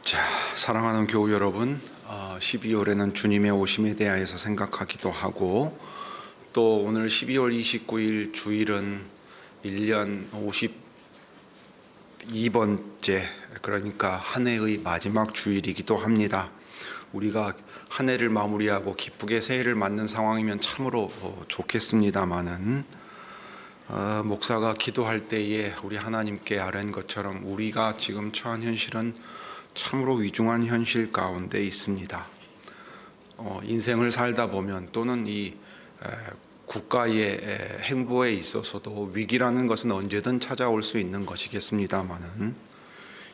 자, 사랑하는 교우 여러분, 12월에는 주님의 오심에 대하여서 생각하기도 하고, 또 오늘 12월 29일 주일은 1년 52번째, 그러니까 한 해의 마지막 주일이기도 합니다. 우리가 한 해를 마무리하고 기쁘게 새해를 맞는 상황이면 참으로 좋겠습니다마는, 목사가 기도할 때에 우리 하나님께 아뢰는 것처럼 우리가 지금 처한 현실은 참으로 위중한 현실 가운데 있습니다. 인생을 살다 보면 또는 이 국가의 행보에 있어서도 위기라는 것은 언제든 찾아올 수 있는 것이겠습니다마는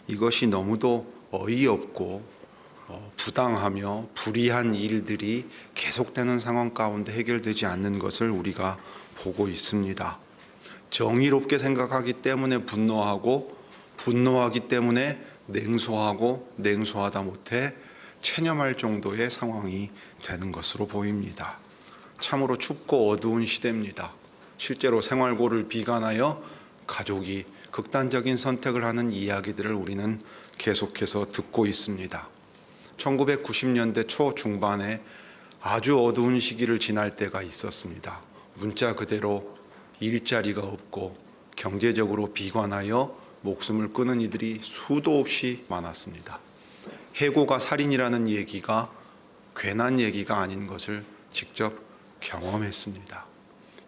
이것이 너무도 어이없고 부당하며 불의한 일들이 계속되는 상황 가운데 해결되지 않는 것을 우리가 보고 있습니다. 정의롭게 생각하기 때문에 분노하고, 분노하기 때문에 냉소하고, 냉소하다 못해 체념할 정도의 상황이 되는 것으로 보입니다. 참으로 춥고 어두운 시대입니다. 실제로 생활고를 비관하여 가족이 극단적인 선택을 하는 이야기들을 우리는 계속해서 듣고 있습니다. 1990년대 초중반에 아주 어두운 시기를 지날 때가 있었습니다. 문자 그대로 일자리가 없고 경제적으로 비관하여 목숨을 끊은 이들이 수도 없이 많았습니다. 해고가 살인이라는 얘기가 괜한 얘기가 아닌 것을 직접 경험했습니다.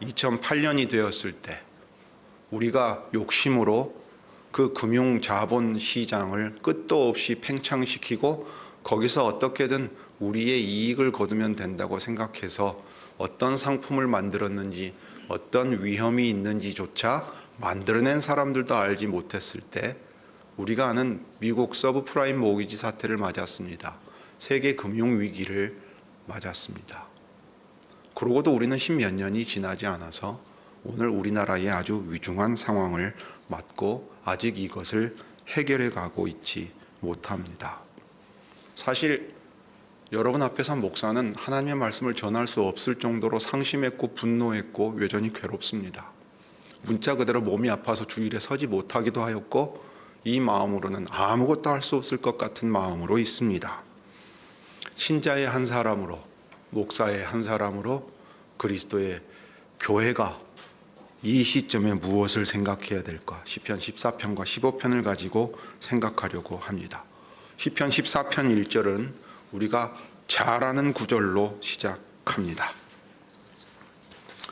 2008년이 되었을 때 우리가 욕심으로 그 금융자본 시장을 끝도 없이 팽창시키고 거기서 어떻게든 우리의 이익을 거두면 된다고 생각해서 어떤 상품을 만들었는지, 어떤 위험이 있는지조차 만들어낸 사람들도 알지 못했을 때 우리가 아는 미국 서브프라임 모기지 사태를 맞았습니다. 세계 금융위기를 맞았습니다. 그러고도 우리는 십몇 년이 지나지 않아서 오늘 우리나라의 아주 위중한 상황을 맞고 아직 이것을 해결해 가고 있지 못합니다. 사실 여러분 앞에서 목사는 하나님의 말씀을 전할 수 없을 정도로 상심했고 분노했고 여전히 괴롭습니다. 문자 그대로 몸이 아파서 주일에 서지 못하기도 하였고 이 마음으로는 아무것도 할 수 없을 것 같은 마음으로 있습니다. 신자의 한 사람으로, 목사의 한 사람으로 그리스도의 교회가 이 시점에 무엇을 생각해야 될까? 시편 14편과 15편을 가지고 생각하려고 합니다. 시편 14편 1절은 우리가 잘 아는 구절로 시작합니다.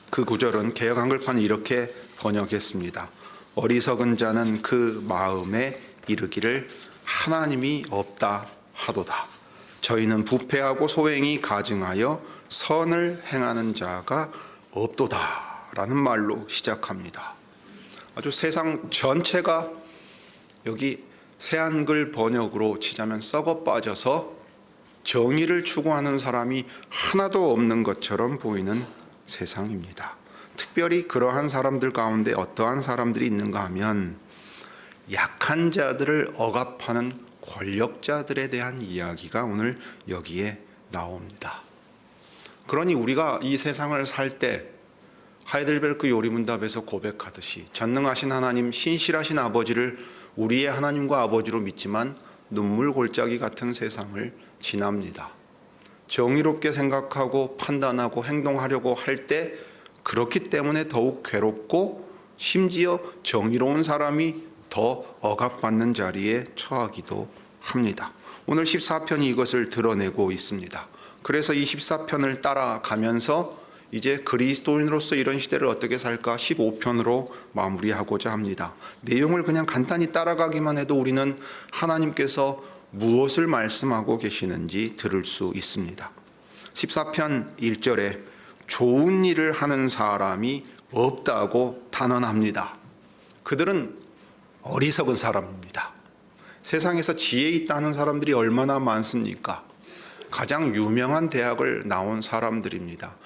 그 구절은 개역 한글판이 이렇게 번역했습니다. 어리석은 자는 그 마음에 이르기를 하나님이 없다 하도다. 저희는 부패하고 소행이 가증하여 선을 행하는 자가 없도다 라는 말로 시작합니다. 아주 세상 전체가 여기 새한글 번역으로 치자면 썩어 빠져서 정의를 추구하는 사람이 하나도 없는 것처럼 보이는 세상입니다. 특별히 그러한 사람들 가운데 어떠한 사람들이 있는가 하면 약한 자들을 억압하는 권력자들에 대한 이야기가 오늘 여기에 나옵니다. 그러니 우리가 이 세상을 살 때 하이델베르크 요리문답에서 고백하듯이 전능하신 하나님, 신실하신 아버지를 우리의 하나님과 아버지로 믿지만 눈물 골짜기 같은 세상을 지납니다. 정의롭게 생각하고 판단하고 행동하려고 할 때 그렇기 때문에 더욱 괴롭고 심지어 정의로운 사람이 더 억압받는 자리에 처하기도 합니다. 오늘 14편이 이것을 드러내고 있습니다. 그래서 이 14편을 따라가면서 이제 그리스도인으로서 이런 시대를 어떻게 살까 15편으로 마무리하고자 합니다. 내용을 그냥 간단히 따라가기만 해도 우리는 하나님께서 무엇을 말씀하고 계시는지 들을 수 있습니다. 14편 1절에 좋은 일을 하는 사람이 없다고 단언합니다. 그들은 어리석은 사람입니다. 세상에서 지혜 있다는 사람들이 얼마나 많습니까? 가장 유명한 대학을 나온 사람들입니다.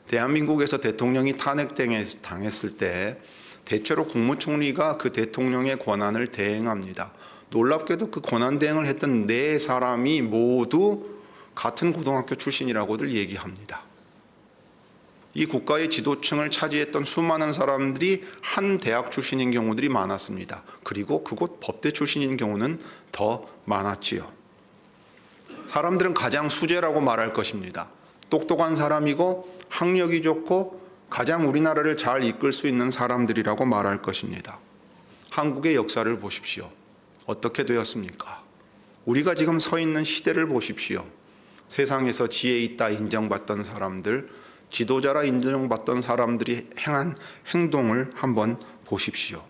대한민국에서 대통령이 탄핵당했을 때 대체로 국무총리가 그 대통령의 권한을 대행합니다. 놀랍게도 그 권한 대행을 했던 네 사람이 모두 같은 고등학교 출신이라고들 얘기합니다. 이 국가의 지도층을 차지했던 수많은 사람들이 한 대학 출신인 경우들이 많았습니다. 그리고 그곳 법대 출신인 경우는 더 많았지요. 사람들은 가장 수재라고 말할 것입니다. 똑똑한 사람이고 학력이 좋고 가장 우리나라를 잘 이끌 수 있는 사람들이라고 말할 것입니다. 한국의 역사를 보십시오. 어떻게 되었습니까? 우리가 지금 서 있는 시대를 보십시오. 세상에서 지혜 있다 인정받던 사람들, 지도자라 인정받던 사람들이 행한 행동을 한번 보십시오.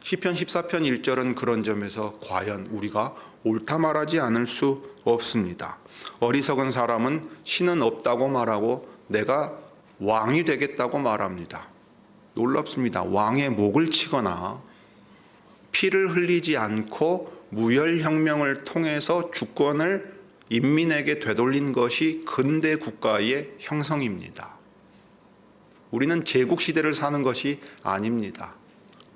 시편 14편 1절은 그런 점에서 과연 우리가 옳다 말하지 않을 수 없습니다. 어리석은 사람은 신은 없다고 말하고 내가 왕이 되겠다고 말합니다. 놀랍습니다. 왕의 목을 치거나 피를 흘리지 않고 무혈혁명을 통해서 주권을 인민에게 되돌린 것이 근대 국가의 형성입니다. 우리는 제국시대를 사는 것이 아닙니다.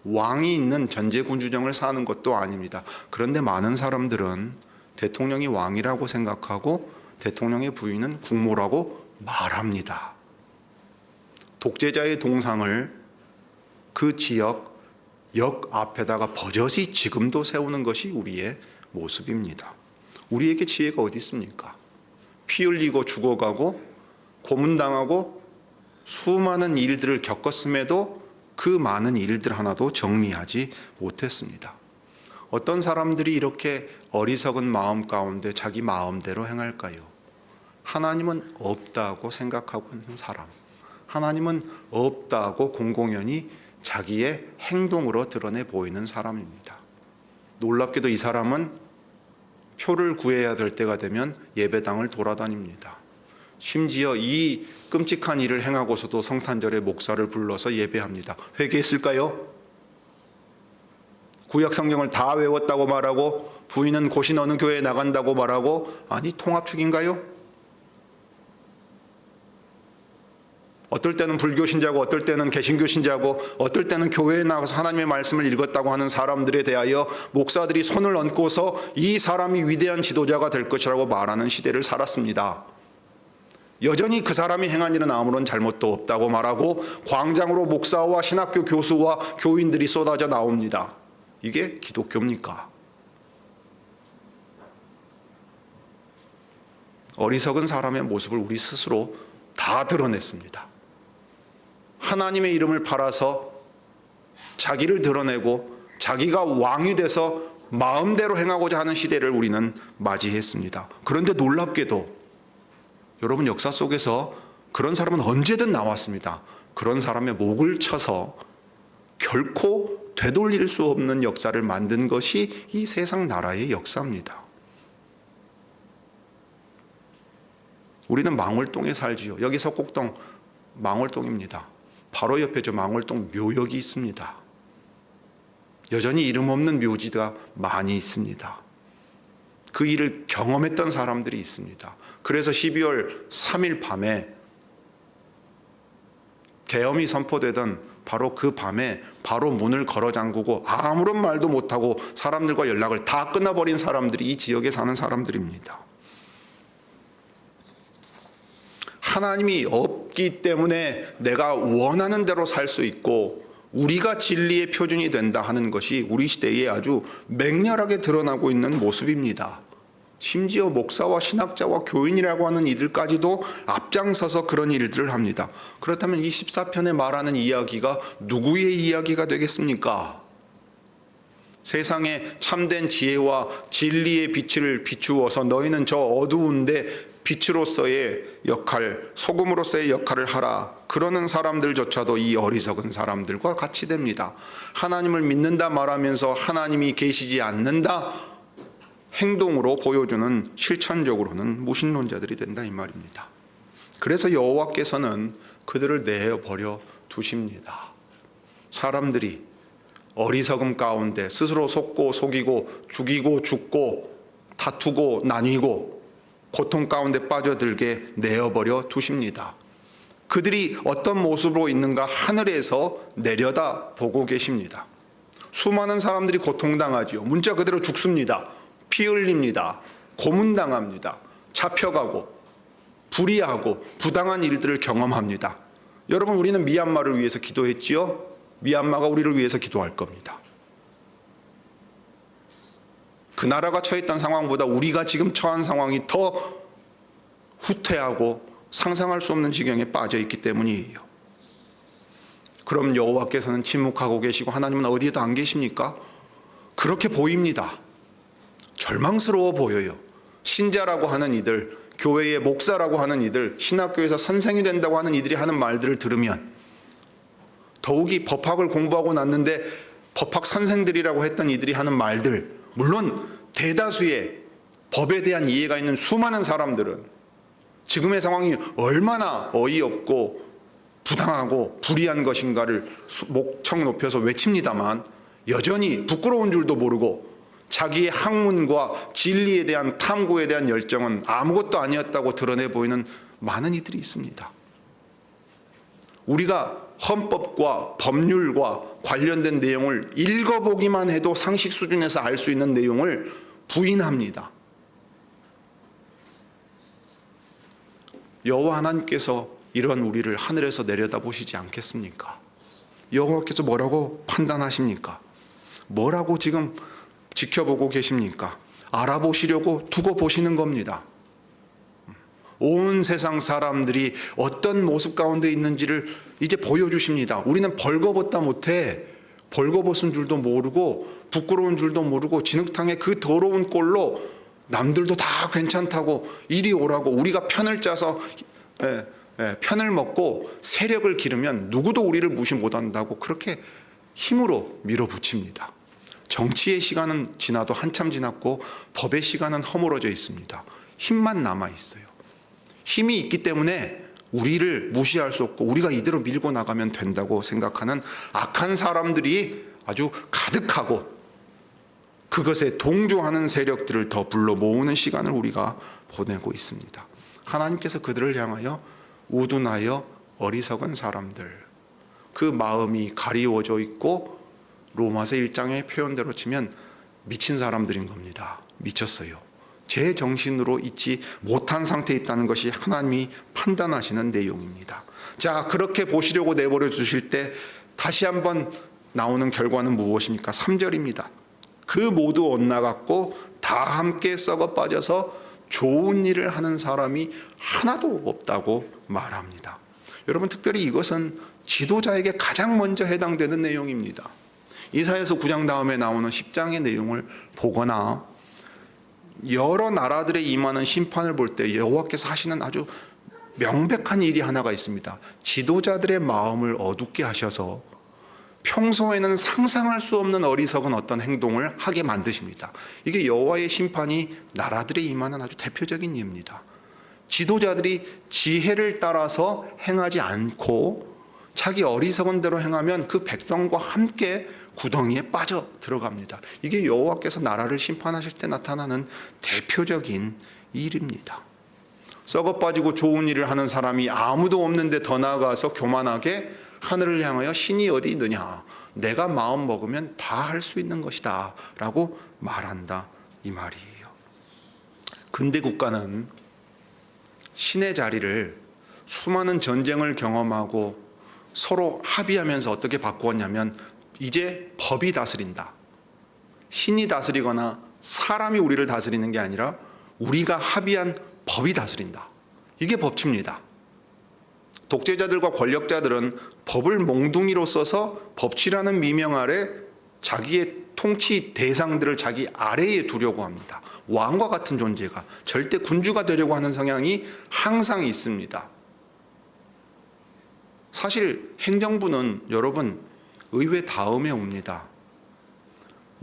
왕이 있는 전제군주정을 사는 것도 아닙니다. 그런데 많은 사람들은 대통령이 왕이라고 생각하고 대통령의 부인은 국모라고 말합니다. 독재자의 동상을 그 지역 역 앞에다가 버젓이 지금도 세우는 것이 우리의 모습입니다. 우리에게 지혜가 어디 있습니까? 피 흘리고 죽어가고 고문당하고 수많은 일들을 겪었음에도 그 많은 일들 하나도 정리하지 못했습니다. 어떤 사람들이 이렇게 어리석은 마음 가운데 자기 마음대로 행할까요? 하나님은 없다고 생각하고 있는 사람, 하나님은 없다고 공공연히 자기의 행동으로 드러내 보이는 사람입니다. 놀랍게도 이 사람은 표를 구해야 될 때가 되면 예배당을 돌아다닙니다. 심지어 이 끔찍한 일을 행하고서도 성탄절에 목사를 불러서 예배합니다. 회개했을까요? 구약 성경을 다 외웠다고 말하고 부인은 고신 어느 교회에 나간다고 말하고 아니 통합축인가요? 어떨 때는 불교 신자고 어떨 때는 개신교 신자고 어떨 때는 교회에 나가서 하나님의 말씀을 읽었다고 하는 사람들에 대하여 목사들이 손을 얹고서 이 사람이 위대한 지도자가 될 것이라고 말하는 시대를 살았습니다. 여전히 그 사람이 행한 일은 아무런 잘못도 없다고 말하고 광장으로 목사와 신학교 교수와 교인들이 쏟아져 나옵니다. 이게 기독교입니까? 어리석은 사람의 모습을 우리 스스로 다 드러냈습니다. 하나님의 이름을 팔아서 자기를 드러내고 자기가 왕이 돼서 마음대로 행하고자 하는 시대를 우리는 맞이했습니다. 그런데 놀랍게도 여러분 역사 속에서 그런 사람은 언제든 나왔습니다. 그런 사람의 목을 쳐서 결코 되돌릴 수 없는 역사를 만든 것이 이 세상 나라의 역사입니다. 우리는 망월동에 살지요. 여기 석곡동 망월동입니다. 바로 옆에 저 망월동 묘역이 있습니다. 여전히 이름 없는 묘지가 많이 있습니다. 그 일을 경험했던 사람들이 있습니다. 그래서 12월 3일 밤에 계엄이 선포되던 바로 그 밤에 바로 문을 걸어 잠그고 아무런 말도 못하고 사람들과 연락을 다 끊어버린 사람들이 이 지역에 사는 사람들입니다. 하나님이 없기 때문에 내가 원하는 대로 살 수 있고 우리가 진리의 표준이 된다 하는 것이 우리 시대에 아주 맹렬하게 드러나고 있는 모습입니다. 심지어 목사와 신학자와 교인이라고 하는 이들까지도 앞장서서 그런 일들을 합니다. 그렇다면 이 14편에 말하는 이야기가 누구의 이야기가 되겠습니까? 세상에 참된 지혜와 진리의 빛을 비추어서 너희는 저 어두운데 빛으로서의 역할, 소금으로서의 역할을 하라. 그러는 사람들조차도 이 어리석은 사람들과 같이 됩니다. 하나님을 믿는다 말하면서 하나님이 계시지 않는다 행동으로 보여주는 실천적으로는 무신론자들이 된다 이 말입니다. 그래서 여호와께서는 그들을 내버려 두십니다. 사람들이 어리석음 가운데 스스로 속고 속이고 죽이고 죽고 다투고 나뉘고 고통 가운데 빠져들게 내어버려 두십니다. 그들이 어떤 모습으로 있는가 하늘에서 내려다 보고 계십니다. 수많은 사람들이 고통당하지요. 문자 그대로 죽습니다. 피 흘립니다. 고문당합니다. 잡혀가고 불의하고 부당한 일들을 경험합니다. 여러분 우리는 미얀마를 위해서 기도했지요? 미얀마가 우리를 위해서 기도할 겁니다. 그 나라가 처했던 상황보다 우리가 지금 처한 상황이 더 후퇴하고 상상할 수 없는 지경에 빠져 있기 때문이에요. 그럼 여호와께서는 침묵하고 계시고 하나님은 어디에도 안 계십니까? 그렇게 보입니다. 절망스러워 보여요. 신자라고 하는 이들, 교회의 목사라고 하는 이들, 신학교에서 선생이 된다고 하는 이들이 하는 말들을 들으면, 더욱이 법학을 공부하고 났는데 법학 선생들이라고 했던 이들이 하는 말들, 물론 대다수의 법에 대한 이해가 있는 수많은 사람들은 지금의 상황이 얼마나 어이없고 부당하고 불의한 것인가를 목청 높여서 외칩니다만, 여전히 부끄러운 줄도 모르고 자기의 학문과 진리에 대한 탐구에 대한 열정은 아무것도 아니었다고 드러내 보이는 많은 이들이 있습니다. 우리가 헌법과 법률과 관련된 내용을 읽어보기만 해도 상식 수준에서 알 수 있는 내용을 부인합니다. 여호와 하나님께서 이런 우리를 하늘에서 내려다보시지 않겠습니까? 여호와께서 뭐라고 판단하십니까? 뭐라고 지금 지켜보고 계십니까? 알아보시려고 두고 보시는 겁니다. 온 세상 사람들이 어떤 모습 가운데 있는지를 이제 보여주십니다. 우리는 벌거벗다 못해 벌거벗은 줄도 모르고 부끄러운 줄도 모르고 진흙탕에 그 더러운 꼴로 남들도 다 괜찮다고 이리 오라고 우리가 편을 짜서 편을 먹고 세력을 기르면 누구도 우리를 무시 못한다고 그렇게 힘으로 밀어붙입니다. 정치의 시간은 지나도 한참 지났고 법의 시간은 허물어져 있습니다. 힘만 남아 있어요. 힘이 있기 때문에 우리를 무시할 수 없고 우리가 이대로 밀고 나가면 된다고 생각하는 악한 사람들이 아주 가득하고 그것에 동조하는 세력들을 더 불러 모으는 시간을 우리가 보내고 있습니다. 하나님께서 그들을 향하여 우둔하여 어리석은 사람들, 그 마음이 가리워져 있고 로마서 1장의 표현대로 치면 미친 사람들인 겁니다. 미쳤어요. 제 정신으로 있지 못한 상태에 있다는 것이 하나님이 판단하시는 내용입니다. 자, 그렇게 보시려고 내버려 두실 때 다시 한번 나오는 결과는 무엇입니까? 3절입니다. 그 모두 엇나갔고 다 함께 썩어 빠져서 좋은 일을 하는 사람이 하나도 없다고 말합니다. 여러분, 특별히 이것은 지도자에게 가장 먼저 해당되는 내용입니다. 이사야서 9장 다음에 나오는 10장의 내용을 보거나 여러 나라들에 임하는 심판을 볼 때 여호와께서 하시는 아주 명백한 일이 하나가 있습니다. 지도자들의 마음을 어둡게 하셔서 평소에는 상상할 수 없는 어리석은 어떤 행동을 하게 만드십니다. 이게 여호와의 심판이 나라들에 임하는 아주 대표적인 예입니다. 지도자들이 지혜를 따라서 행하지 않고 자기 어리석은 대로 행하면 그 백성과 함께 구덩이에 빠져 들어갑니다. 이게 여호와께서 나라를 심판하실 때 나타나는 대표적인 일입니다. 썩어 빠지고 좋은 일을 하는 사람이 아무도 없는데 더 나아가서 교만하게 하늘을 향하여 신이 어디 있느냐, 내가 마음 먹으면 다 할 수 있는 것이다 라고 말한다, 이 말이에요. 근대 국가는 신의 자리를 수많은 전쟁을 경험하고 서로 합의하면서 어떻게 바꾸었냐면 이제 법이 다스린다. 신이 다스리거나 사람이 우리를 다스리는 게 아니라 우리가 합의한 법이 다스린다. 이게 법치입니다. 독재자들과 권력자들은 법을 몽둥이로 써서 법치라는 미명 아래 자기의 통치 대상들을 자기 아래에 두려고 합니다. 왕과 같은 존재가, 절대 군주가 되려고 하는 성향이 항상 있습니다. 사실 행정부는 여러분 의회 다음에 옵니다.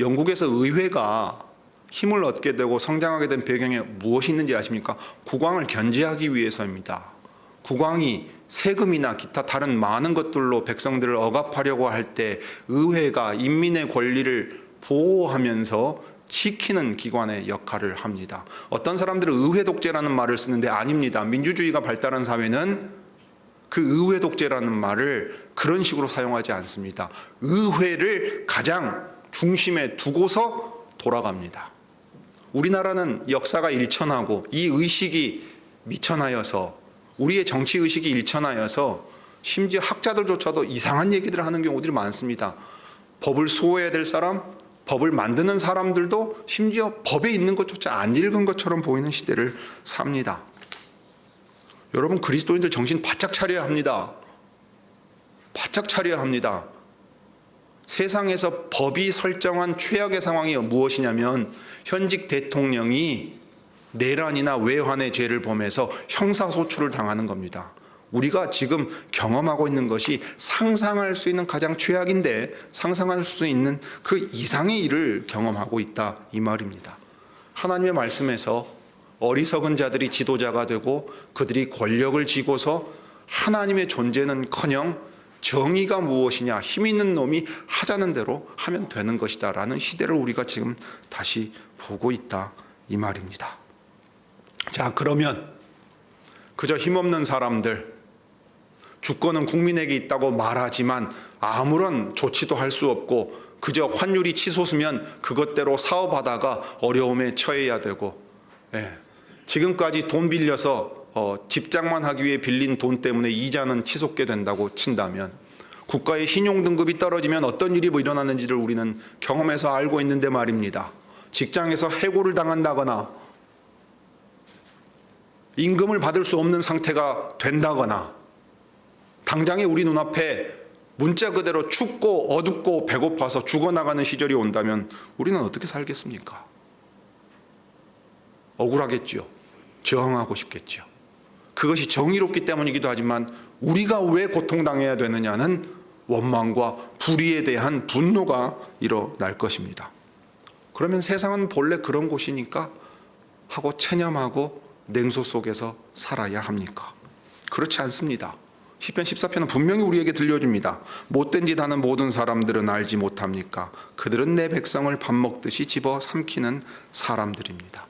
영국에서 의회가 힘을 얻게 되고 성장하게 된 배경에 무엇이 있는지 아십니까? 국왕을 견제하기 위해서입니다. 국왕이 세금이나 기타 다른 많은 것들로 백성들을 억압하려고 할 때 의회가 인민의 권리를 보호하면서 지키는 기관의 역할을 합니다. 어떤 사람들은 의회 독재라는 말을 쓰는데 아닙니다. 민주주의가 발달한 사회는 그 의회 독재라는 말을 그런 식으로 사용하지 않습니다. 의회를 가장 중심에 두고서 돌아갑니다. 우리나라는 역사가 일천하고 이 의식이 미천하여서, 우리의 정치 의식이 일천하여서 심지어 학자들조차도 이상한 얘기들을 하는 경우들이 많습니다. 법을 수호해야 될 사람, 법을 만드는 사람들도 심지어 법에 있는 것조차 안 읽은 것처럼 보이는 시대를 삽니다. 여러분, 그리스도인들 정신 바짝 차려야 합니다. 바짝 차려야 합니다. 세상에서 법이 설정한 최악의 상황이 무엇이냐면 현직 대통령이 내란이나 외환의 죄를 범해서 형사소출을 당하는 겁니다. 우리가 지금 경험하고 있는 것이 상상할 수 있는 가장 최악인데 상상할 수 있는 그 이상의 일을 경험하고 있다, 이 말입니다. 하나님의 말씀에서 어리석은 자들이 지도자가 되고 그들이 권력을 쥐고서 하나님의 존재는커녕 정의가 무엇이냐, 힘 있는 놈이 하자는 대로 하면 되는 것이다 라는 시대를 우리가 지금 다시 보고 있다, 이 말입니다. 자, 그러면 그저 힘없는 사람들, 주권은 국민에게 있다고 말하지만 아무런 조치도 할 수 없고 그저 환율이 치솟으면 그것대로 사업하다가 어려움에 처해야 되고, 지금까지 돈 빌려서 집장만 하기 위해 빌린 돈 때문에 이자는 치솟게 된다고 친다면 국가의 신용등급이 떨어지면 어떤 일이 일어나는지를 우리는 경험해서 알고 있는데 말입니다. 직장에서 해고를 당한다거나 임금을 받을 수 없는 상태가 된다거나 당장에 우리 눈앞에 문자 그대로 춥고 어둡고 배고파서 죽어나가는 시절이 온다면 우리는 어떻게 살겠습니까? 억울하겠죠. 저항하고 싶겠죠. 그것이 정의롭기 때문이기도 하지만 우리가 왜 고통당해야 되느냐는 원망과 불의에 대한 분노가 일어날 것입니다. 그러면 세상은 본래 그런 곳이니까 하고 체념하고 냉소 속에서 살아야 합니까? 그렇지 않습니다. 시편 14편은 분명히 우리에게 들려줍니다. 못된 짓 하는 모든 사람들은 알지 못합니까? 그들은 내 백성을 밥 먹듯이 집어 삼키는 사람들입니다.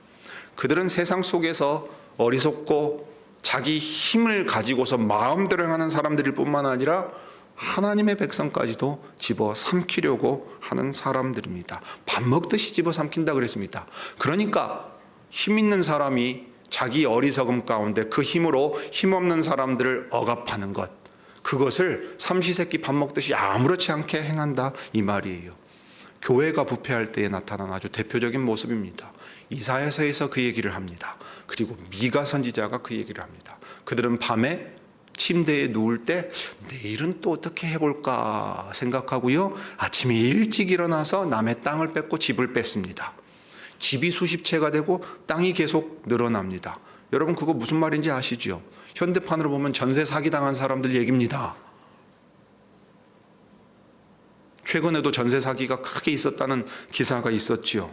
그들은 세상 속에서 어리석고 자기 힘을 가지고서 마음대로 행하는 사람들일 뿐만 아니라 하나님의 백성까지도 집어 삼키려고 하는 사람들입니다. 밥 먹듯이 집어 삼킨다 그랬습니다. 그러니까 힘 있는 사람이 자기 어리석음 가운데 그 힘으로 힘없는 사람들을 억압하는 것, 그것을 삼시세끼 밥 먹듯이 아무렇지 않게 행한다, 이 말이에요. 교회가 부패할 때에 나타난 아주 대표적인 모습입니다. 이사야서에서 그 얘기를 합니다. 그리고 미가 선지자가 그 얘기를 합니다. 그들은 밤에 침대에 누울 때 내일은 또 어떻게 해볼까 생각하고요, 아침에 일찍 일어나서 남의 땅을 뺏고 집을 뺏습니다. 집이 수십 채가 되고 땅이 계속 늘어납니다. 여러분, 그거 무슨 말인지 아시죠? 현대판으로 보면 전세 사기당한 사람들 얘기입니다. 최근에도 전세 사기가 크게 있었다는 기사가 있었지요.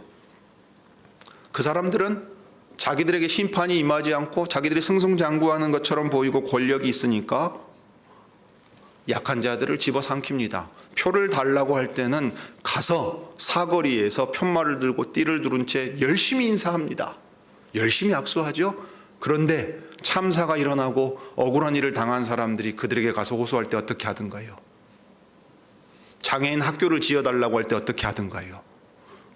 그 사람들은 자기들에게 심판이 임하지 않고 자기들이 승승장구하는 것처럼 보이고 권력이 있으니까 약한 자들을 집어삼킵니다. 표를 달라고 할 때는 가서 사거리에서 편말을 들고 띠를 두른 채 열심히 인사합니다. 열심히 악수하죠. 그런데 참사가 일어나고 억울한 일을 당한 사람들이 그들에게 가서 호소할 때 어떻게 하던가요? 장애인 학교를 지어달라고 할 때 어떻게 하던가요?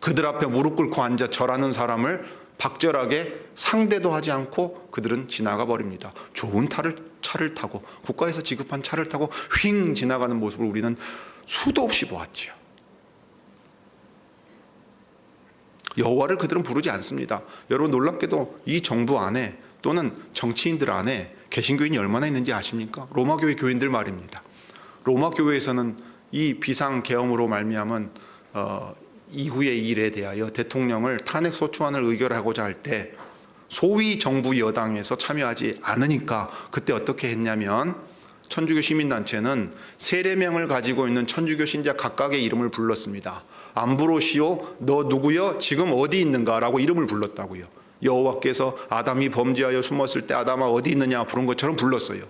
그들 앞에 무릎 꿇고 앉아 절하는 사람을 박절하게 상대도 하지 않고 그들은 지나가 버립니다. 좋은 차를 타고, 국가에서 지급한 차를 타고 휙 지나가는 모습을 우리는 수도 없이 보았지요. 여호와를 그들은 부르지 않습니다. 여러분, 놀랍게도 이 정부 안에 또는 정치인들 안에 개신교인이 얼마나 있는지 아십니까? 로마교회 교인들 말입니다. 로마교회에서는 이 비상계엄으로 말미암은 이후의 일에 대하여 대통령을 탄핵 소추안을 의결하고자 할 때 소위 정부 여당에서 참여하지 않으니까 그때 어떻게 했냐면, 천주교 시민단체는 세례명을 가지고 있는 천주교 신자 각각의 이름을 불렀습니다. 암브로시오, 너 누구여? 지금 어디 있는가? 라고 이름을 불렀다고요. 여호와께서 아담이 범죄하여 숨었을 때 아담아 어디 있느냐 부른 것처럼 불렀어요.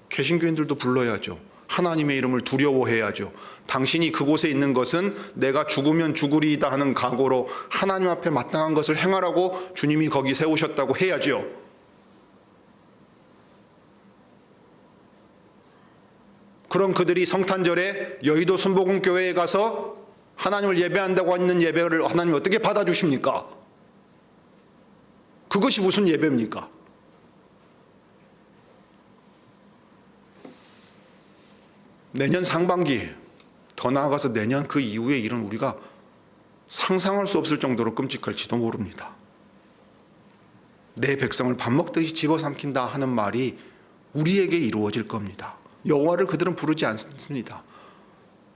개신교인들도 불러야죠. 하나님의 이름을 두려워해야죠. 당신이 그곳에 있는 것은 내가 죽으면 죽으리이다 하는 각오로 하나님 앞에 마땅한 것을 행하라고 주님이 거기 세우셨다고 해야죠. 그럼 그들이 성탄절에 여의도 순복음교회에 가서 하나님을 예배한다고 하는 예배를 하나님이 어떻게 받아주십니까? 그것이 무슨 예배입니까? 내년 상반기, 더 나아가서 내년 그 이후의 일은 우리가 상상할 수 없을 정도로 끔찍할지도 모릅니다. 내 백성을 밥 먹듯이 집어삼킨다 하는 말이 우리에게 이루어질 겁니다. 여호와를 그들은 부르지 않습니다.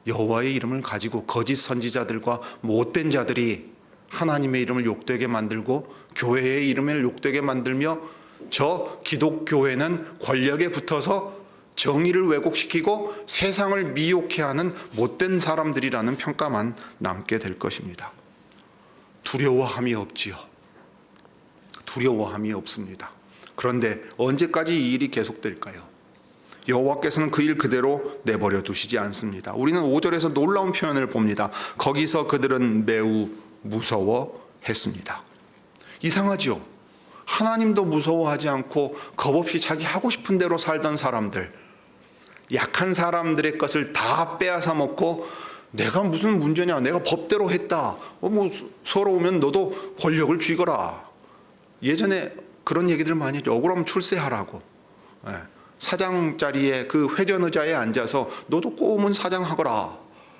여호와의 이름을 가지고 거짓 선지자들과 못된 자들이 하나님의 이름을 욕되게 만들고 교회의 이름을 욕되게 만들며 저 기독교회는 권력에 붙어서 정의를 왜곡시키고 세상을 미혹해 하는 못된 사람들이라는 평가만 남게 될 것입니다. 두려워함이 없지요. 두려워함이 없습니다. 그런데 언제까지 이 일이 계속될까요? 여호와께서는 그 일 그대로 내버려 두시지 않습니다. 우리는 5절에서 놀라운 표현을 봅니다. 거기서 그들은 매우 무서워했습니다. 이상하죠? 하나님도 무서워하지 않고 겁없이 자기 하고 싶은 대로 살던 사람들, 약한 사람들의 것을 다 빼앗아 먹고 내가 무슨 문제냐, 내가 법대로 했다, 서러우면 너도 권력을 쥐거라. 예전에 그런 얘기들 많이 했죠. 억울하면 출세하라고. 사장 자리에 그 회전 의자에 앉아서 너도 꼬우면 사장하거라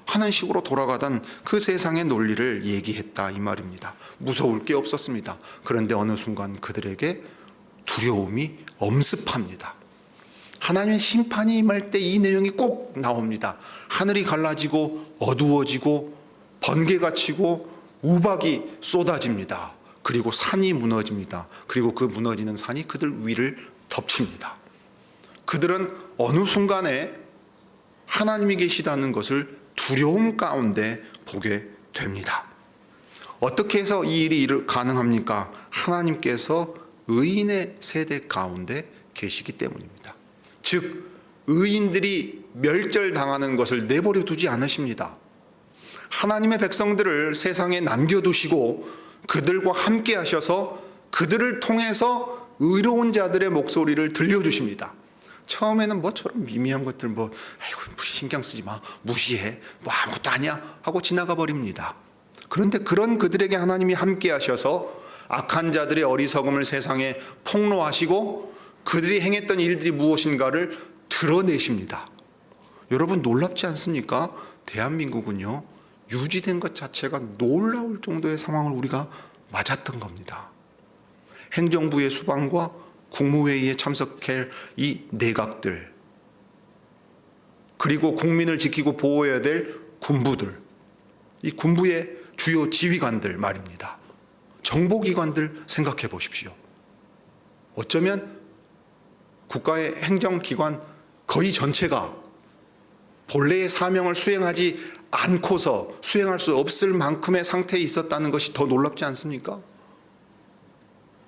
하는 식으로 돌아가던 그 세상의 논리를 얘기했다 이 말입니다. 무서울 게 없었습니다. 그런데 어느 순간 그들에게 두려움이 엄습합니다. 하나님의 심판이 임할 때 이 내용이 꼭 나옵니다. 하늘이 갈라지고 어두워지고 번개가 치고 우박이 쏟아집니다. 그리고 산이 무너집니다. 그리고 그 무너지는 산이 그들 위를 덮칩니다. 그들은 어느 순간에 하나님이 계시다는 것을 두려움 가운데 보게 됩니다. 어떻게 해서 이 일이 가능합니까? 하나님께서 의인의 세대 가운데 계시기 때문입니다. 즉 의인들이 멸절당하는 것을 내버려 두지 않으십니다. 하나님의 백성들을 세상에 남겨두시고 그들과 함께 하셔서 그들을 통해서 의로운 자들의 목소리를 들려주십니다. 처음에는 저런 미미한 것들 아이고 신경 쓰지 마, 무시해, 아무것도 아니야 하고 지나가 버립니다. 그런데 그런 그들에게 하나님이 함께 하셔서 악한 자들의 어리석음을 세상에 폭로하시고 그들이 행했던 일들이 무엇인가를 드러내십니다. 여러분 놀랍지 않습니까? 대한민국은요 유지된 것 자체가 놀라울 정도의 상황을 우리가 맞았던 겁니다. 행정부의 수반과 국무회의에 참석할 이 내각들, 그리고 국민을 지키고 보호해야 될 군부들, 이 군부의 주요 지휘관들 말입니다. 정보기관들 생각해 보십시오. 어쩌면 국가의 행정기관 거의 전체가 본래의 사명을 수행하지 않고서 수행할 수 없을 만큼의 상태에 있었다는 것이 더 놀랍지 않습니까?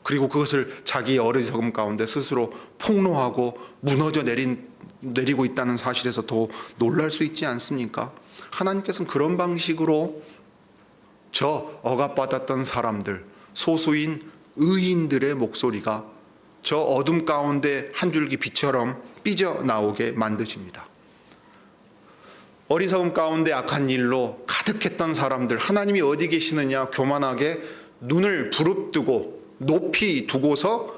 그리고 그것을 자기의 어리석음 가운데 스스로 폭로하고 무너져 내리고 있다는 사실에서 더 놀랄 수 있지 않습니까? 하나님께서는 그런 방식으로 저 억압받았던 사람들, 소수인 의인들의 목소리가 저 어둠 가운데 한 줄기 빛처럼 삐져나오게 만드십니다. 어리석음 가운데 악한 일로 가득했던 사람들, 하나님이 어디 계시느냐 교만하게 눈을 부릅뜨고 높이 두고서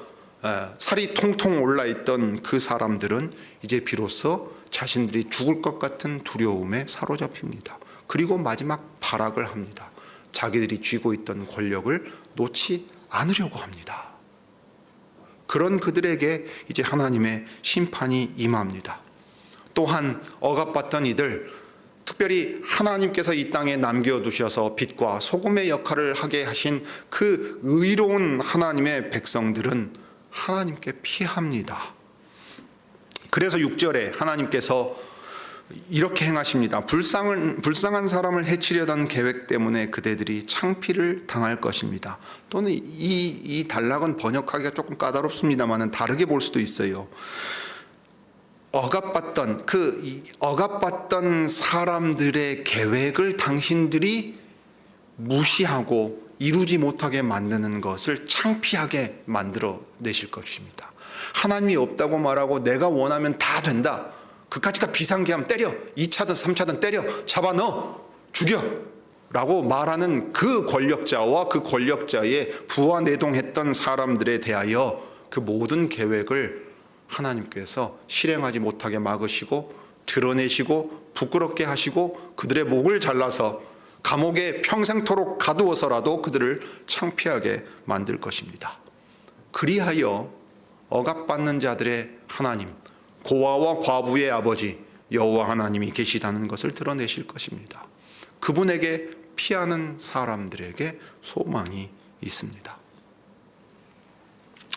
살이 통통 올라있던 그 사람들은 이제 비로소 자신들이 죽을 것 같은 두려움에 사로잡힙니다. 그리고 마지막 발악을 합니다. 자기들이 쥐고 있던 권력을 놓지 않으려고 합니다. 그런 그들에게 이제 하나님의 심판이 임합니다. 또한 억압받던 이들, 특별히 하나님께서 이 땅에 남겨두셔서 빛과 소금의 역할을 하게 하신 그 의로운 하나님의 백성들은 하나님께 피합니다. 그래서 6절에 하나님께서 이렇게 행하십니다. 불쌍한 사람을 해치려던 계획 때문에 그대들이 창피를 당할 것입니다. 또는 이 단락은 번역하기가 조금 까다롭습니다만 다르게 볼 수도 있어요. 억압받던 사람들의 계획을 당신들이 무시하고 이루지 못하게 만드는 것을 창피하게 만들어 내실 것입니다. 하나님이 없다고 말하고 내가 원하면 다 된다. 그까짓가 비상계하면 때려, 2차든 3차든 때려, 잡아 넣어, 죽여 라고 말하는 그 권력자와 그 권력자의 부하내동했던 사람들에 대하여 그 모든 계획을 하나님께서 실행하지 못하게 막으시고 드러내시고 부끄럽게 하시고 그들의 목을 잘라서 감옥에 평생토록 가두어서라도 그들을 창피하게 만들 것입니다. 그리하여 억압받는 자들의 하나님, 고아와 과부의 아버지 여호와 하나님이 계시다는 것을 드러내실 것입니다. 그분에게 피하는 사람들에게 소망이 있습니다.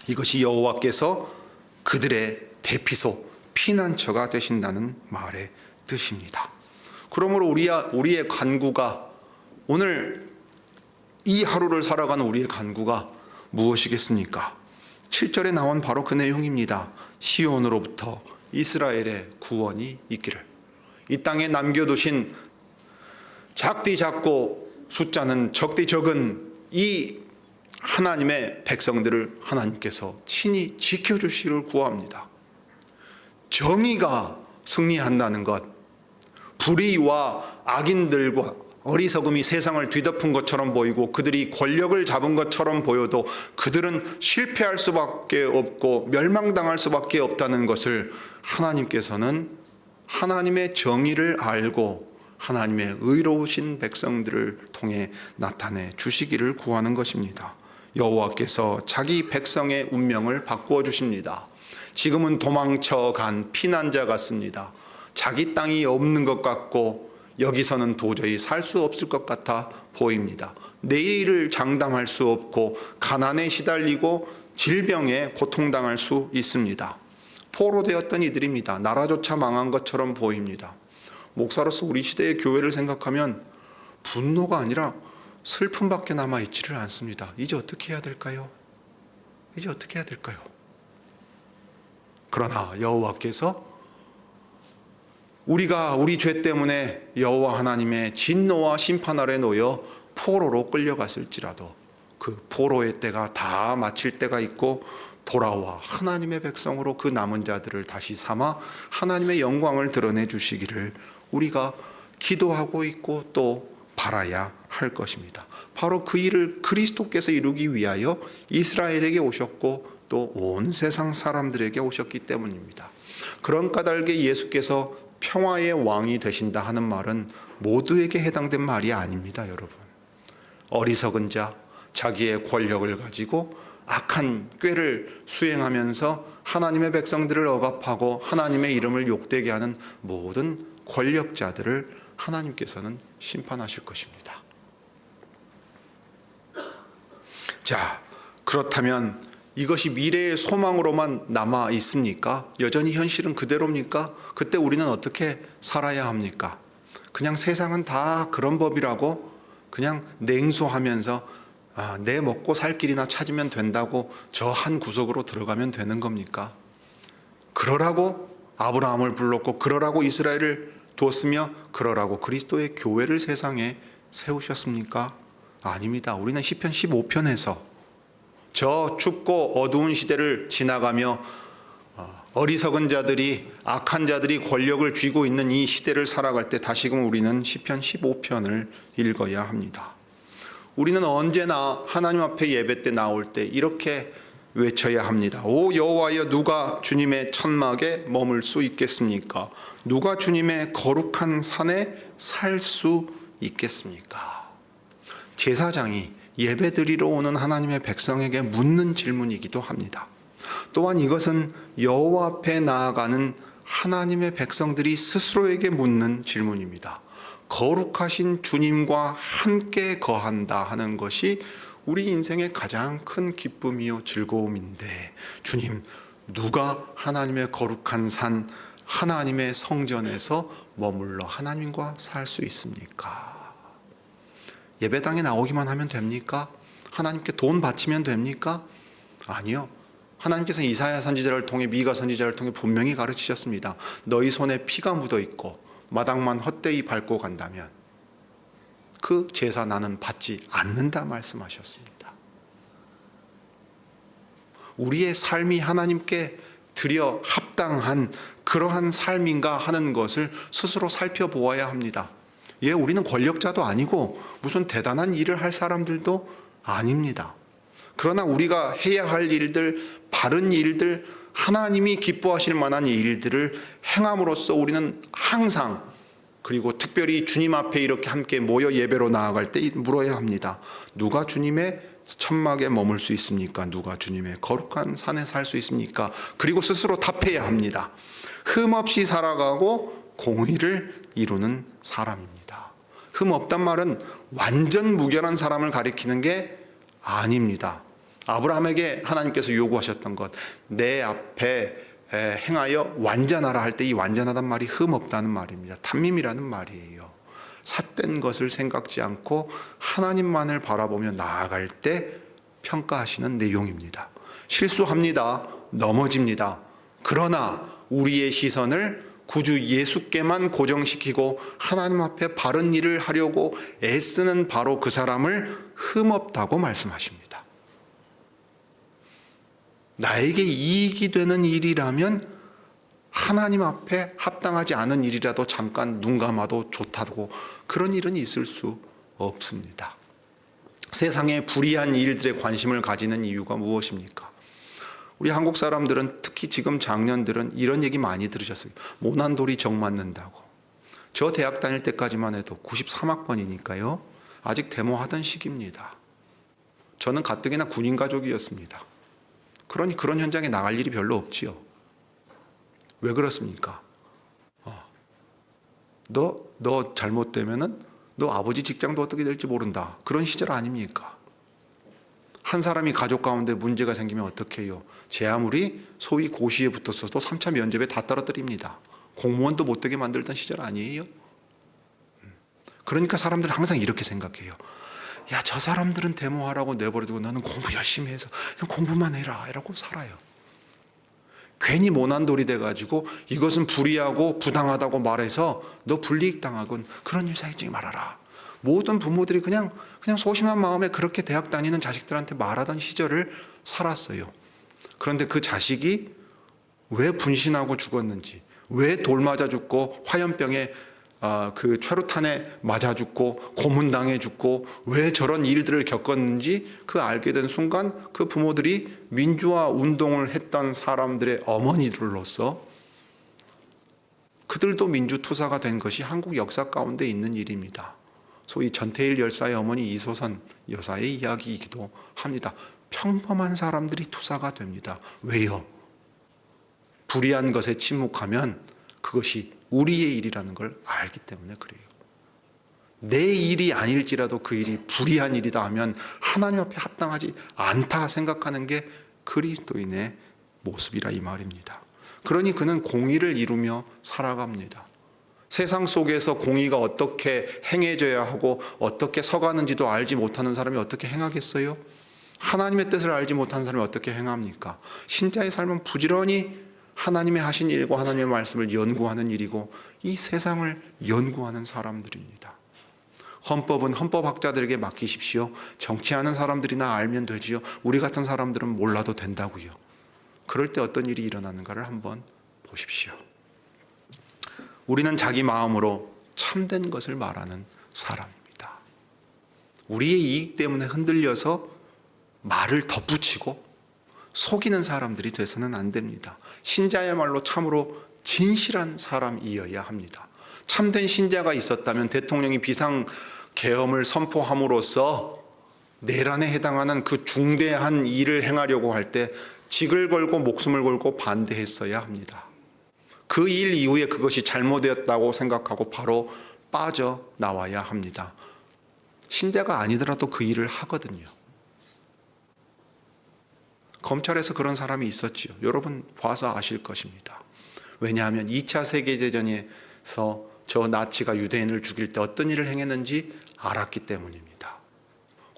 이것이 여호와께서 그들의 대피소, 피난처가 되신다는 말의 뜻입니다. 그러므로 우리의 간구가, 오늘 이 하루를 살아가는 우리의 간구가 무엇이겠습니까? 7절에 나온 바로 그 내용입니다. 시온으로부터 이스라엘의 구원이 있기를. 이 땅에 남겨두신 작디 작고 숫자는 적디 적은 이 하나님의 백성들을 하나님께서 친히 지켜주시기를 구합니다. 정의가 승리한다는 것, 불의와 악인들과 어리석음이 세상을 뒤덮은 것처럼 보이고 그들이 권력을 잡은 것처럼 보여도 그들은 실패할 수밖에 없고 멸망당할 수밖에 없다는 것을 하나님께서는 하나님의 정의를 알고 하나님의 의로우신 백성들을 통해 나타내 주시기를 구하는 것입니다. 여호와께서 자기 백성의 운명을 바꾸어 주십니다. 지금은 도망쳐간 피난자 같습니다. 자기 땅이 없는 것 같고 여기서는 도저히 살 수 없을 것 같아 보입니다. 내일을 장담할 수 없고 가난에 시달리고 질병에 고통당할 수 있습니다. 포로되었던 이들입니다. 나라조차 망한 것처럼 보입니다. 목사로서 우리 시대의 교회를 생각하면 분노가 아니라 슬픔밖에 남아있지를 않습니다. 이제 어떻게 해야 될까요? 이제 어떻게 해야 될까요? 그러나 여호와께서 우리가 우리 죄 때문에 여호와 하나님의 진노와 심판 아래 놓여 포로로 끌려갔을지라도 그 포로의 때가 다 마칠 때가 있고 돌아와 하나님의 백성으로 그 남은 자들을 다시 삼아 하나님의 영광을 드러내 주시기를 우리가 기도하고 있고 또 바라야 할 것입니다. 바로 그 일을 그리스도께서 이루기 위하여 이스라엘에게 오셨고 또 온 세상 사람들에게 오셨기 때문입니다. 그런 까닭에 예수께서 평화의 왕이 되신다 하는 말은 모두에게 해당된 말이 아닙니다, 여러분. 어리석은 자, 자기의 권력을 가지고 악한 꾀를 수행하면서 하나님의 백성들을 억압하고 하나님의 이름을 욕되게 하는 모든 권력자들을 하나님께서는 심판하실 것입니다. 자, 그렇다면 이것이 미래의 소망으로만 남아 있습니까? 여전히 현실은 그대로입니까? 그때 우리는 어떻게 살아야 합니까? 그냥 세상은 다 그런 법이라고 그냥 냉소하면서 내 먹고 살 길이나 찾으면 된다고 저 한 구석으로 들어가면 되는 겁니까? 그러라고 아브라함을 불렀고 그러라고 이스라엘을 두었으며 그러라고 그리스도의 교회를 세상에 세우셨습니까? 아닙니다. 우리는 시편 15편에서 저 춥고 어두운 시대를 지나가며 어리석은 자들이, 악한 자들이 권력을 쥐고 있는 이 시대를 살아갈 때 다시금 우리는 시편 15편을 읽어야 합니다. 우리는 언제나 하나님 앞에 예배 때 나올 때 이렇게 외쳐야 합니다. 오 여호와여, 누가 주님의 천막에 머물 수 있겠습니까? 누가 주님의 거룩한 산에 살 수 있겠습니까? 제사장이 예배드리러 오는 하나님의 백성에게 묻는 질문이기도 합니다. 또한 이것은 여호와 앞에 나아가는 하나님의 백성들이 스스로에게 묻는 질문입니다. 거룩하신 주님과 함께 거한다 하는 것이 우리 인생의 가장 큰 기쁨이요 즐거움인데, 주님, 누가 하나님의 거룩한 산, 하나님의 성전에서 머물러 하나님과 살 수 있습니까? 예배당에 나오기만 하면 됩니까? 하나님께 돈 바치면 됩니까? 아니요. 하나님께서 이사야 선지자를 통해, 미가 선지자를 통해 분명히 가르치셨습니다. 너희 손에 피가 묻어 있고 마당만 헛되이 밟고 간다면 그 제사 나는 받지 않는다 말씀하셨습니다. 우리의 삶이 하나님께 드려 합당한 그러한 삶인가 하는 것을 스스로 살펴보아야 합니다. 예, 우리는 권력자도 아니고 무슨 대단한 일을 할 사람들도 아닙니다. 그러나 우리가 해야 할 일들, 바른 일들, 하나님이 기뻐하실 만한 일들을 행함으로써 우리는 항상 그리고 특별히 주님 앞에 이렇게 함께 모여 예배로 나아갈 때 물어야 합니다. 누가 주님의 천막에 머물 수 있습니까? 누가 주님의 거룩한 산에 살 수 있습니까? 그리고 스스로 답해야 합니다. 흠없이 살아가고 공의를 이루는 사람입니다. 흠없단 말은 완전 무결한 사람을 가리키는 게 아닙니다. 아브라함에게 하나님께서 요구하셨던 것, 내 앞에 행하여 완전하라 할 때 이 완전하단 말이 흠없다는 말입니다. 탐밈이라는 말이에요. 삿된 것을 생각지 않고 하나님만을 바라보며 나아갈 때 평가하시는 내용입니다. 실수합니다. 넘어집니다. 그러나 우리의 시선을 구주 예수께만 고정시키고 하나님 앞에 바른 일을 하려고 애쓰는 바로 그 사람을 흠없다고 말씀하십니다. 나에게 이익이 되는 일이라면 하나님 앞에 합당하지 않은 일이라도 잠깐 눈 감아도 좋다고, 그런 일은 있을 수 없습니다. 세상의 불의한 일들에 관심을 가지는 이유가 무엇입니까? 우리 한국 사람들은, 특히 지금 장년들은 이런 얘기 많이 들으셨어요. 모난돌이 정 맞는다고. 저 대학 다닐 때까지만 해도 93학번이니까요. 아직 데모하던 시기입니다. 저는 가뜩이나 군인 가족이었습니다. 그러니 그런 현장에 나갈 일이 별로 없지요. 왜 그렇습니까? 너 잘못되면은 너 아버지 직장도 어떻게 될지 모른다. 그런 시절 아닙니까? 한 사람이 가족 가운데 문제가 생기면 어떻게 해요? 제 아무리 소위 고시에 붙었어도 3차 면접에 다 떨어뜨립니다. 공무원도 못 되게 만들던 시절 아니에요? 그러니까 사람들은 항상 이렇게 생각해요. 야, 저 사람들은 데모하라고 내버려두고 너는 공부 열심히 해서 그냥 공부만 해라 이라고 살아요. 괜히 모난돌이 돼가지고 이것은 불의하고 부당하다고 말해서 너 불이익 당하건 그런 일 생기지 말아라. 모든 부모들이 그냥 소심한 마음에 그렇게 대학 다니는 자식들한테 말하던 시절을 살았어요. 그런데 그 자식이 왜 분신하고 죽었는지, 왜 돌 맞아 죽고 화염병에 그 최루탄에 맞아 죽고 고문당해 죽고 왜 저런 일들을 겪었는지 그 알게 된 순간 그 부모들이 민주화 운동을 했던 사람들의 어머니들로서 그들도 민주투사가 된 것이 한국 역사 가운데 있는 일입니다. 소위 전태일 열사의 어머니 이소선 여사의 이야기이기도 합니다. 평범한 사람들이 투사가 됩니다. 왜요? 불의한 것에 침묵하면 그것이 우리의 일이라는 걸 알기 때문에 그래요. 내 일이 아닐지라도 그 일이 불의한 일이다 하면 하나님 앞에 합당하지 않다 생각하는 게 그리스도인의 모습이라 이 말입니다. 그러니 그는 공의를 이루며 살아갑니다. 세상 속에서 공의가 어떻게 행해져야 하고 어떻게 서가는지도 알지 못하는 사람이 어떻게 행하겠어요? 하나님의 뜻을 알지 못하는 사람이 어떻게 행합니까? 신자의 삶은 부지런히 하나님의 하신 일과 하나님의 말씀을 연구하는 일이고 이 세상을 연구하는 사람들입니다. 헌법은 헌법학자들에게 맡기십시오. 정치하는 사람들이나 알면 되지요. 우리 같은 사람들은 몰라도 된다고요. 그럴 때 어떤 일이 일어나는가를 한번 보십시오. 우리는 자기 마음으로 참된 것을 말하는 사람입니다. 우리의 이익 때문에 흔들려서 말을 덧붙이고 속이는 사람들이 돼서는 안 됩니다. 신자야말로 참으로 진실한 사람이어야 합니다. 참된 신자가 있었다면 대통령이 비상계엄을 선포함으로써 내란에 해당하는 그 중대한 일을 행하려고 할 때 직을 걸고 목숨을 걸고 반대했어야 합니다. 그 일 이후에 그것이 잘못되었다고 생각하고 바로 빠져나와야 합니다. 신자가 아니더라도 그 일을 하거든요. 검찰에서 그런 사람이 있었지요. 여러분 봐서 아실 것입니다. 왜냐하면 2차 세계대전에서 저 나치가 유대인을 죽일 때 어떤 일을 행했는지 알았기 때문입니다.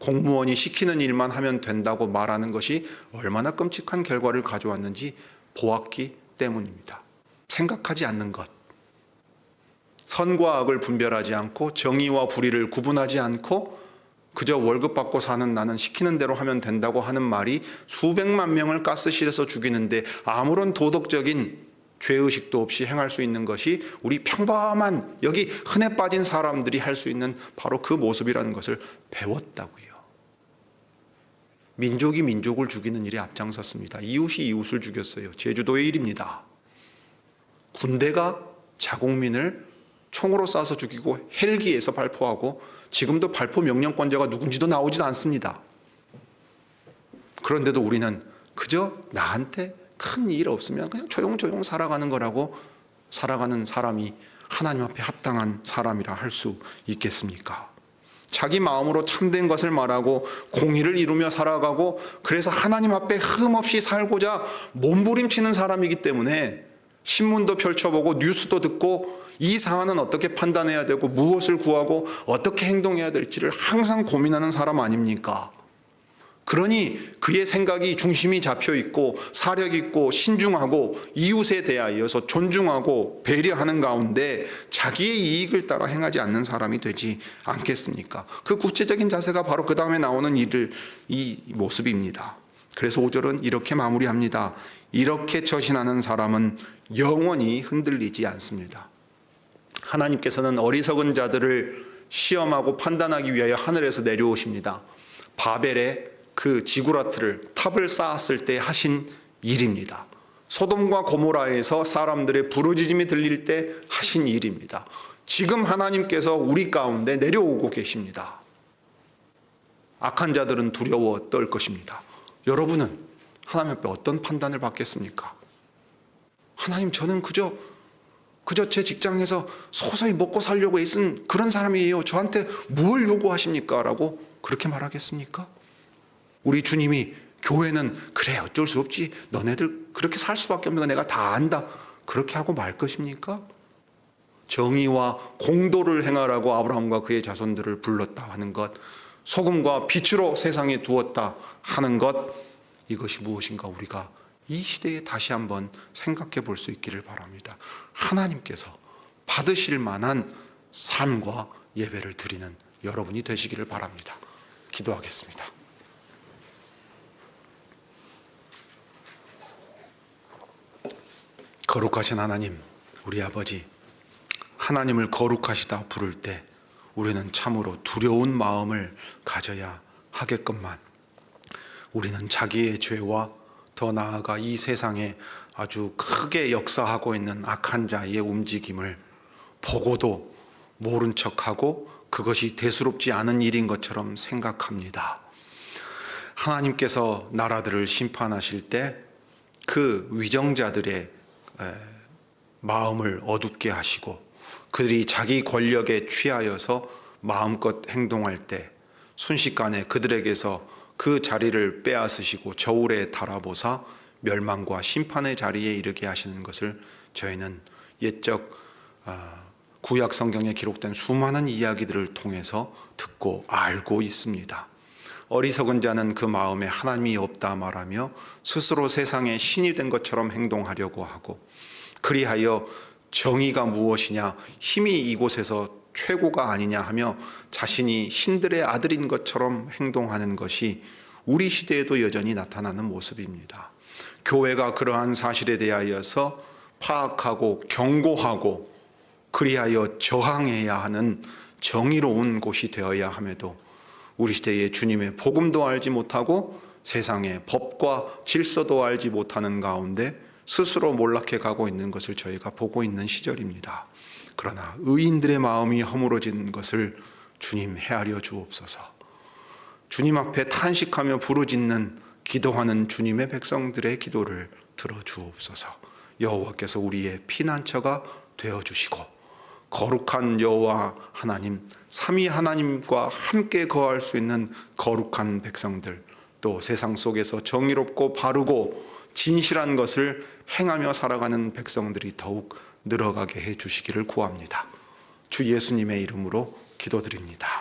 공무원이 시키는 일만 하면 된다고 말하는 것이 얼마나 끔찍한 결과를 가져왔는지 보았기 때문입니다. 생각하지 않는 것, 선과 악을 분별하지 않고 정의와 불의를 구분하지 않고 그저 월급 받고 사는 나는 시키는 대로 하면 된다고 하는 말이 수백만 명을 가스실에서 죽이는데 아무런 도덕적인 죄의식도 없이 행할 수 있는 것이 우리 평범한 여기 흔해 빠진 사람들이 할 수 있는 바로 그 모습이라는 것을 배웠다고요. 민족이 민족을 죽이는 일에 앞장섰습니다. 이웃이 이웃을 죽였어요. 제주도의 일입니다. 군대가 자국민을 총으로 쏴서 죽이고 헬기에서 발포하고 지금도 발포 명령권자가 누군지도 나오지도 않습니다. 그런데도 우리는 그저 나한테 큰 일 없으면 그냥 조용조용 살아가는 거라고 살아가는 사람이 하나님 앞에 합당한 사람이라 할 수 있겠습니까? 자기 마음으로 참된 것을 말하고 공의를 이루며 살아가고 그래서 하나님 앞에 흠없이 살고자 몸부림치는 사람이기 때문에 신문도 펼쳐보고 뉴스도 듣고 이 사안은 어떻게 판단해야 되고 무엇을 구하고 어떻게 행동해야 될지를 항상 고민하는 사람 아닙니까? 그러니 그의 생각이 중심이 잡혀 있고 사력 있고 신중하고 이웃에 대하여서 존중하고 배려하는 가운데 자기의 이익을 따라 행하지 않는 사람이 되지 않겠습니까? 그 구체적인 자세가 바로 그 다음에 나오는 이 모습입니다. 그래서 5절은 이렇게 마무리합니다. 이렇게 처신하는 사람은 영원히 흔들리지 않습니다. 하나님께서는 어리석은 자들을 시험하고 판단하기 위하여 하늘에서 내려오십니다. 바벨에 그 지구라트를 탑을 쌓았을 때 하신 일입니다. 소돔과 고모라에서 사람들의 부르짖음이 들릴 때 하신 일입니다. 지금 하나님께서 우리 가운데 내려오고 계십니다. 악한 자들은 두려워 떨 것입니다. 여러분은 하나님 앞에 어떤 판단을 받겠습니까? 하나님, 저는 그저 제 직장에서 서서히 먹고 살려고 애쓴 그런 사람이에요. 저한테 뭘 요구하십니까? 라고 그렇게 말하겠습니까? 우리 주님이 교회는 그래 어쩔 수 없지, 너네들 그렇게 살 수밖에 없는 거 내가 다 안다, 그렇게 하고 말 것입니까? 정의와 공도를 행하라고 아브라함과 그의 자손들을 불렀다 하는 것, 소금과 빛으로 세상에 두었다 하는 것, 이것이 무엇인가 우리가 이 시대에 다시 한번 생각해 볼 수 있기를 바랍니다. 하나님께서 받으실 만한 삶과 예배를 드리는 여러분이 되시기를 바랍니다. 기도하겠습니다. 거룩하신 하나님, 우리 아버지, 하나님을 거룩하시다 부를 때 우리는 참으로 두려운 마음을 가져야 하겠건만, 우리는 자기의 죄와 더 나아가 이 세상에 아주 크게 역사하고 있는 악한 자의 움직임을 보고도 모른 척하고 그것이 대수롭지 않은 일인 것처럼 생각합니다. 하나님께서 나라들을 심판하실 때 그 위정자들의 마음을 어둡게 하시고 그들이 자기 권력에 취하여서 마음껏 행동할 때 순식간에 그들에게서 그 자리를 빼앗으시고 저울에 달아보사 멸망과 심판의 자리에 이르게 하시는 것을 저희는 옛적 구약 성경에 기록된 수많은 이야기들을 통해서 듣고 알고 있습니다. 어리석은 자는 그 마음에 하나님이 없다 말하며 스스로 세상의 신이 된 것처럼 행동하려고 하고, 그리하여 정의가 무엇이냐, 힘이 이곳에서 최고가 아니냐 하며 자신이 신들의 아들인 것처럼 행동하는 것이 우리 시대에도 여전히 나타나는 모습입니다. 교회가 그러한 사실에 대하여서 파악하고 경고하고 그리하여 저항해야 하는 정의로운 곳이 되어야 함에도 우리 시대에 주님의 복음도 알지 못하고 세상의 법과 질서도 알지 못하는 가운데 스스로 몰락해 가고 있는 것을 저희가 보고 있는 시절입니다. 그러나 의인들의 마음이 허물어진 것을 주님 헤아려 주옵소서. 주님 앞에 탄식하며 부르짖는 기도하는 주님의 백성들의 기도를 들어 주옵소서. 여호와께서 우리의 피난처가 되어 주시고 거룩한 여호와 하나님, 삼위 하나님과 함께 거할 수 있는 거룩한 백성들, 또 세상 속에서 정의롭고 바르고 진실한 것을 행하며 살아가는 백성들이 더욱 늘어가게 해 주시기를 구합니다. 주 예수님의 이름으로 기도드립니다.